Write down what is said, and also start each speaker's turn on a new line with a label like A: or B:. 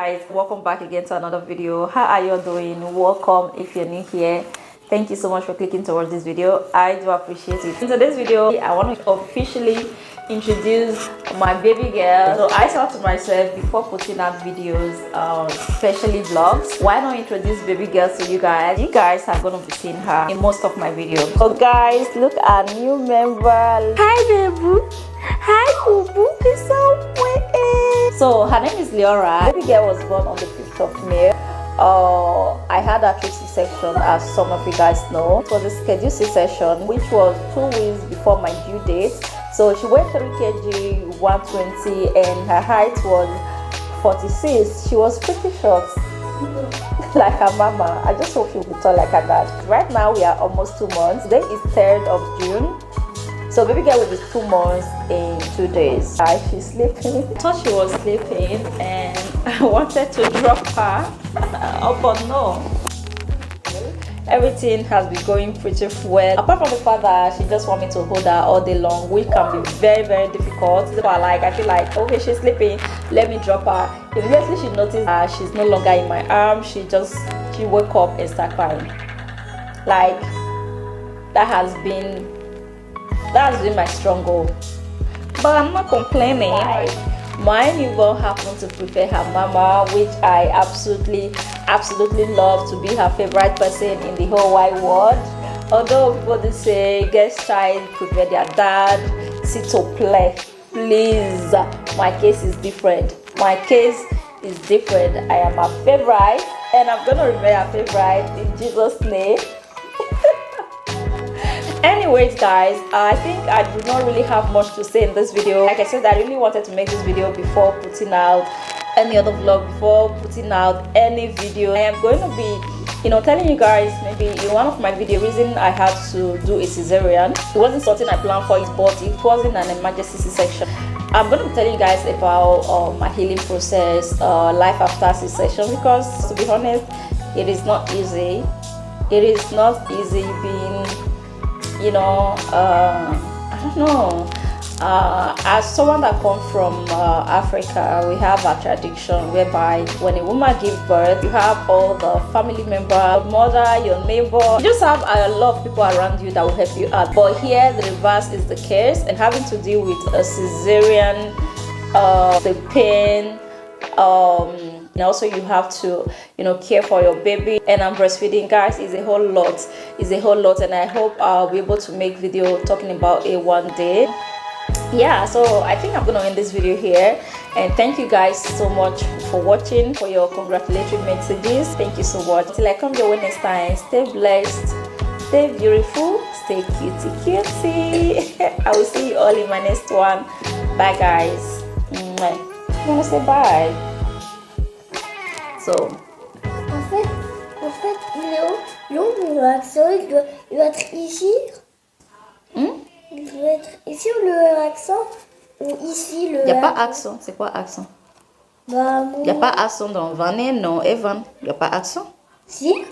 A: guys, welcome back again to another video. How are you doing? Welcome if you're new here. Thank you so much for clicking towards this video. I do appreciate it. In today's video, I want to officially introduce my baby girl. So I thought to myself before putting out videos, especially vlogs, why not introduce baby girl to you guys? You guys are going to be seeing her in most of my videos. So guys, look at new member. Hi baby. Hi boo boo. It's so pretty. So her name is Leora. Baby girl was born on the 5th of May. I had a C-section, as some of you guys know. It was a scheduled C-section, which was 2 weeks before my due date. So she weighed 3 kg, 120, and her height was 46. She was pretty short, like her mama. I just hope she will be tall like her dad. Right now we are almost 2 months. Today is 3rd of June. So baby girl will be 2 months in 2 days. She's sleeping. I thought she was sleeping and I wanted to drop her. Oh, but no. Everything has been going pretty well. Apart from the fact that she just wants me to hold her all day long, which can be very, very difficult. So I feel like, okay, she's sleeping, let me drop her. Immediately she noticed she's no longer in my arm. She woke up and started crying. Like, that's been my struggle. But I'm not complaining. My newborn happened to prefer her mama, which I absolutely love, to be her favorite person in the whole wide world. Although people do say guest child prefer their dad, sit to play. Please, my case is different. I am her favorite, and I'm gonna remain her favorite in Jesus' name. Anyways guys, I think I do not really have much to say in this video. Like I said, I really wanted to make this video before putting out any other vlog, before putting out any video. I am going to be telling you guys, maybe in one of my video, reason I had to do a cesarean. It wasn't something I planned for, but it wasn't an emergency C-section. I'm going to be telling you guys about my healing process, life after C-section, because to be honest, it is not easy. It is not easy being I don't know, as someone that comes from Africa, we have a tradition whereby when a woman gives birth, you have all the family members, mother, your neighbor, you just have a lot of people around you that will help you out. But here the reverse is the case, and having to deal with a cesarean, the pain, and also you have to care for your baby, and I'm breastfeeding, guys. Is a whole lot, and I hope I'll be able to make video talking about it one day. Yeah, so I think I'm gonna end this video here, and thank you guys so much for watching, for your congratulatory messages. Thank you so much. Till I come your way next time, stay blessed, stay beautiful, stay cutie. I will see you all in my next one. Bye guys. I want to say bye. So,
B: en fait, Léo, mon accent, il doit être ici. Il doit être ici le accent ou ici le.
A: Il n'y a pas accent. C'est quoi accent?
B: Bah,
A: Il n'y a pas accent dans Vanet, non, Evan. Il n'y a pas accent.
B: Si.